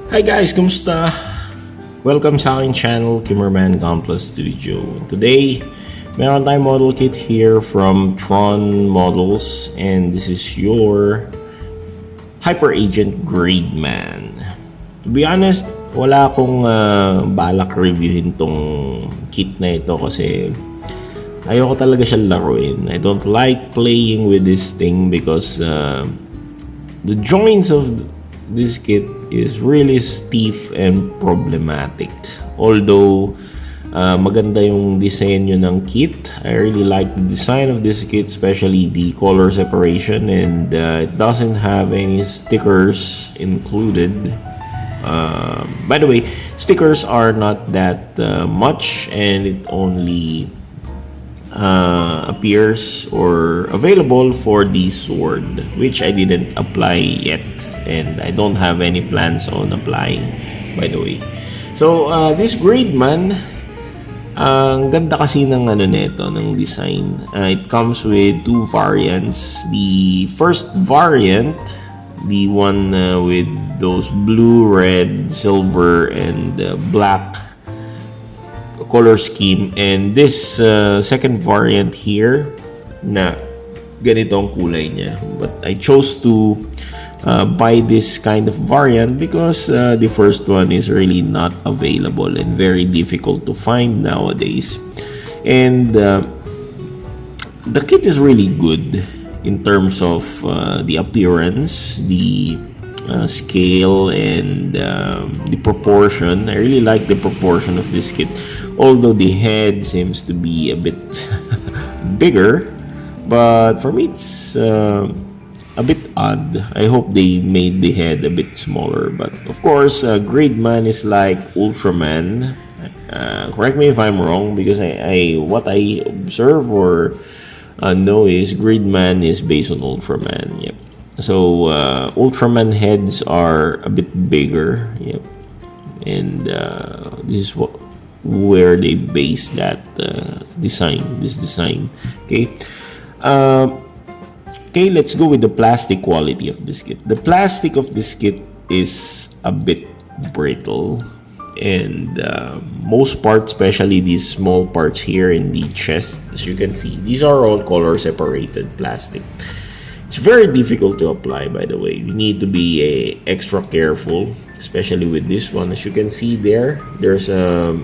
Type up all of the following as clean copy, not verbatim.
Hi guys, kumusta? Welcome sa aking channel, Kimmerman Gunpla Studio. Today, meron tayong model kit here from Tron Models, and this is your Hyper Agent Gridman. To be honest, wala akong balak reviewin tong kit na ito kasi ayoko talaga siya laruin. I don't like playing with this thing because the joints of this kit is really stiff and problematic. Although maganda yung disenyo ng kit, I really like the design of this kit, especially the color separation, and it doesn't have any stickers included. By the way, stickers are not that much, and it only appears or available for the sword, which I didn't apply yet, and I don't have any plans on applying, by the way. So this Gridman, ang ganda kasi ng nito, ng design. It comes with two variants. The first variant, the one with those blue, red, silver, and black color scheme, and this second variant here na ganito ang kulay niya. But I chose to buy this kind of variant because the first one is really not available and very difficult to find nowadays. And the kit is really good in terms of the appearance, the scale, and the proportion. I really like the proportion of this kit, although the head seems to be a bit bigger, but for me it's a bit odd. I hope they made the head a bit smaller, but of course Gridman is like Ultraman. Correct me if I'm wrong, because what I observe or know is Gridman is based on Ultraman. Yep. So Ultraman heads are a bit bigger. Yep. And this is where they base that design. Okay. Okay, let's go with the plastic quality of this kit. The plastic of this kit is a bit brittle, and most parts, especially these small parts here in the chest, as you can see, these are all color separated plastic. It's very difficult to apply, by the way. You need to be extra careful, especially with this one. As you can see there's a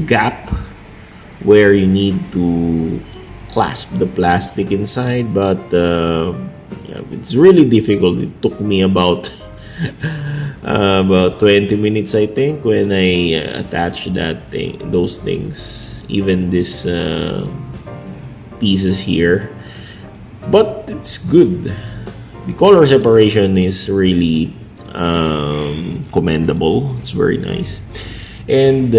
gap where you need to clasp the plastic inside, but yeah, it's really difficult. It took me about 20 minutes, I think, when I attached those things, even this pieces here. But it's good. The color separation is really commendable. It's very nice. And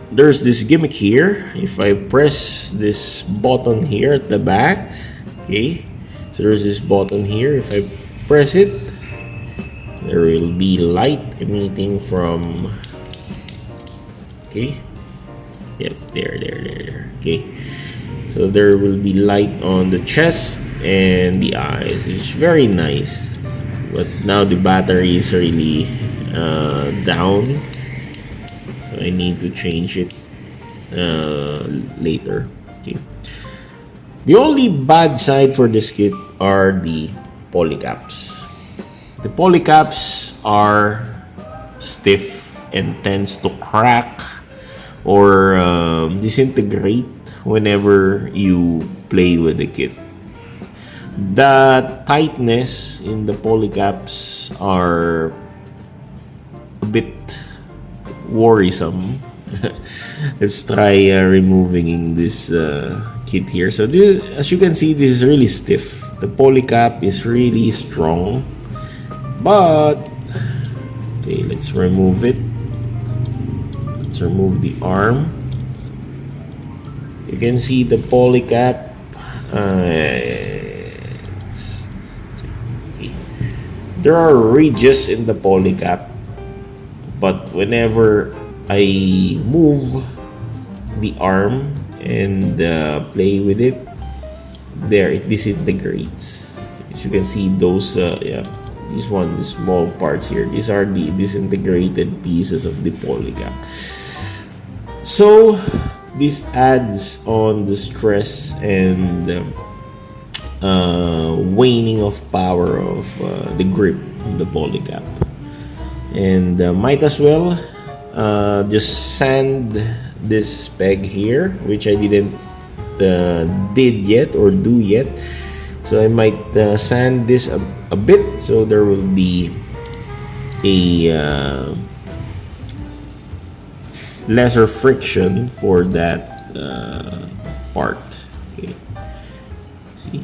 there's this gimmick here. If I press this button here at the back, okay, so there's this button here. If I press it, there will be light emitting from, okay, yep, there, okay. So there will be light on the chest and the eyes. It's very nice. But now the battery is really down, so I need to change it later. Okay. The only bad side for this kit are the polycaps. The polycaps are stiff and tends to crack or disintegrate whenever you play with the kit. The tightness in the polycaps are a bit worrisome. Let's try removing this kit here. So this, as you can see, this is really stiff. The polycap is really strong, but okay, let's remove it. Let's remove the arm. You can see the polycap. There are ridges in the polycap, but whenever I move the arm and play with it, there it disintegrates. As you can see, those the small parts here. These are the disintegrated pieces of the polycap. So this adds on the stress and waning of power of the grip of the polycap. And might as well just sand this peg here, which I didn't did yet or do yet. So I might sand this a bit, so there will be a lesser friction for that part. Okay. See.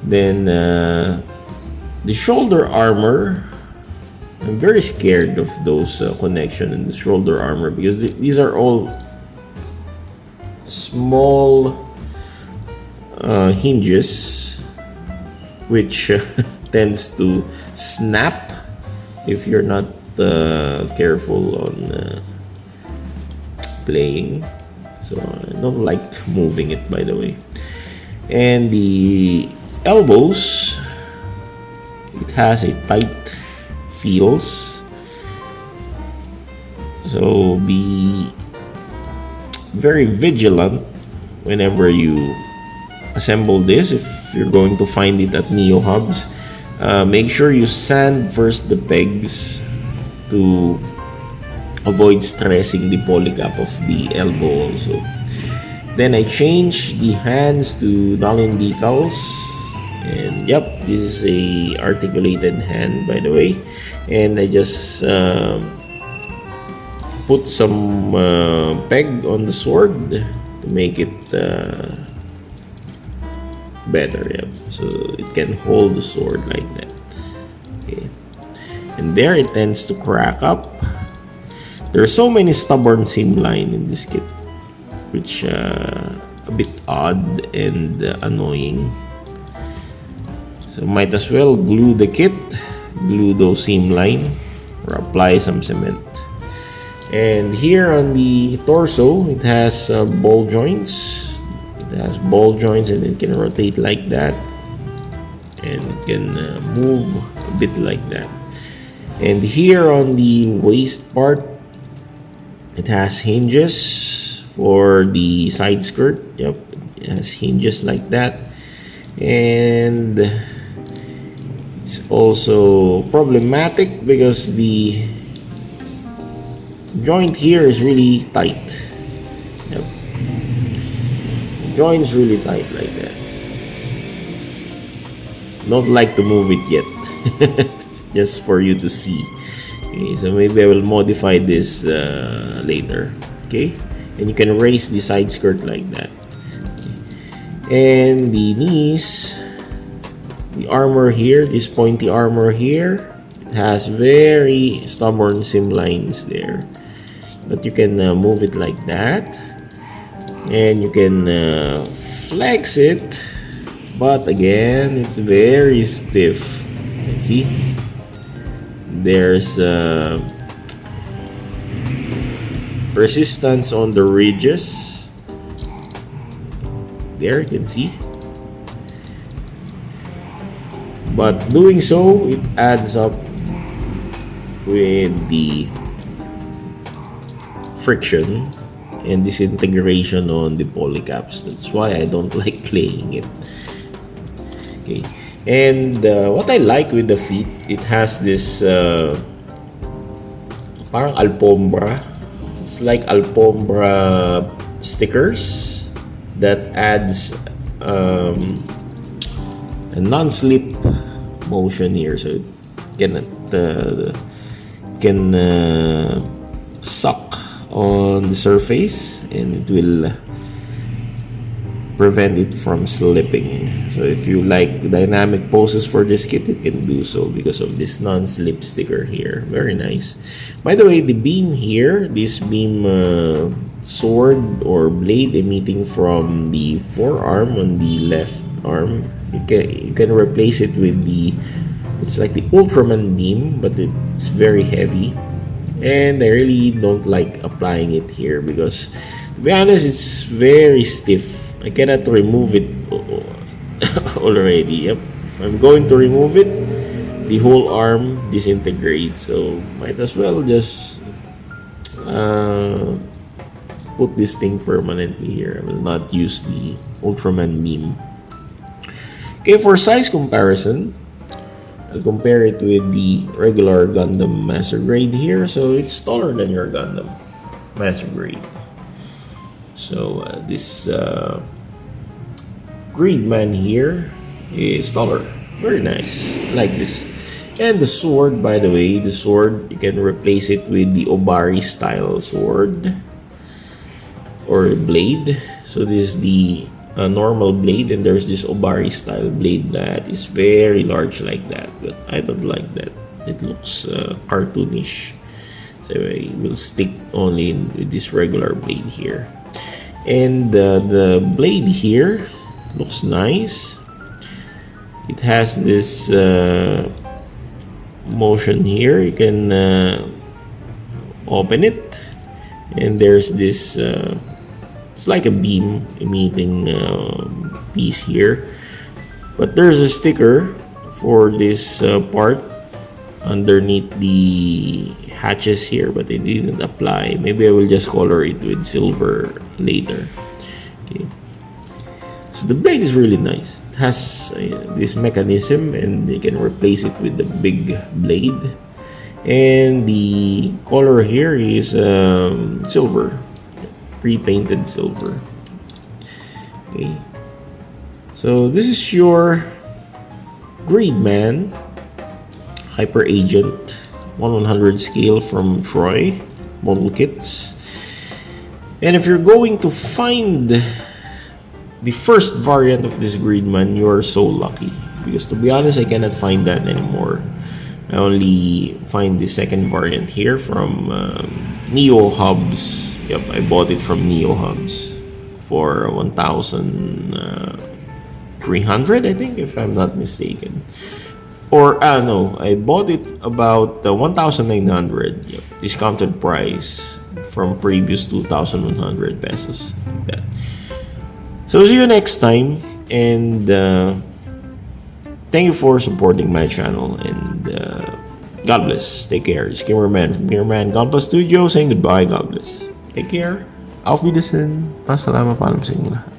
Then the shoulder armor, I'm very scared of those connection in the shoulder armor, because these are all small hinges which tends to snap if you're not careful on playing. So I don't like moving it, by the way. And the elbows, it has a tight feels, so be very vigilant whenever you assemble this. If you're going to find it at Neo Hubs, make sure you sand first the pegs to avoid stressing the polycap of the elbow also. Then I change the hands to Nalin decals, and yep, this is a articulated hand, by the way. And I just put some peg on the sword to make it better. Yep, so it can hold the sword like that. Okay, and there it tends to crack up. There are so many stubborn seam line in this kit, which a bit odd and annoying. So might as well glue the kit, glue those seam line, or apply some cement. And here on the torso, it has ball joints. It has ball joints, and it can rotate like that, and it can move a bit like that. And here on the waist part, it has hinges for the side skirt. Yep, it has hinges like that. And it's also problematic because the joint here is really tight. Yep, the joint is really tight like that. Don't like to move it yet, just for you to see. Okay, so maybe I will modify this later. Okay, and you can raise the side skirt like that. And the knees, the armor here, this pointy armor here, it has very stubborn seam lines there, but you can move it like that, and you can flex it, but again, it's very stiff. See, there's resistance on the ridges. There you can see, but doing so, it adds up with the friction and disintegration on the polycaps. That's why I don't like playing it. Okay, and what I like with the feet, it has this parang alfombra. It's like alfombra stickers that adds a non-slip motion here, so it can suck on the surface, and it will prevent it from slipping. So if you like dynamic poses for this kit, it can do so because of this non-slip sticker here. Very nice. By the way, the beam here, this beam sword or blade emitting from the forearm on the left arm, you can replace it with it's like the Ultraman beam, but it's very heavy, and I really don't like applying it here because, to be honest, it's very stiff. I cannot remove it. already. Yep. If I'm going to remove it, the whole arm disintegrates. So might as well just uh, put this thing permanently here. I will not use the Ultraman beam. Okay, for size comparison, I'll compare it with the regular Gundam Master Grade here. So it's taller than your Gundam Master Grade. So this Gridman here is taller. Very nice. I like this. And the sword, by the way, the sword, you can replace it with the Obari style sword or blade. So this is the normal blade, and there's this Obari style blade that is very large like that, but I don't like that. It looks cartoonish, so I will stick only with this regular blade here. And the blade here looks nice. It has this motion here. You can open it, and there's this it's like a beam emitting piece here, but there's a sticker for this part underneath the hatches here, but it didn't apply. Maybe I will just color it with silver later. Okay, so the blade is really nice. It has this mechanism, and you can replace it with the big blade, and the color here is silver, pre-painted silver. Okay, so this is your Gridman Hyper Agent 1/100 scale from Troy model kits. And if you're going to find the first variant of this Gridman, you're so lucky, because to be honest, I cannot find that anymore. I only find the second variant here from Neo Hubs. Yep, I bought it from Neo Hubs for 1,300, I think, if I'm not mistaken. Or no, I bought it about 1,900. Yep, discounted price from previous 2,100 pesos. Yeah. So see you next time, and thank you for supporting my channel, and God bless. Take care. It's Gamerman from Gamerman Gunpla Studio saying goodbye. God bless. Take care. Auf Wiedersehen. Masalama, paalam sa inyo lahat.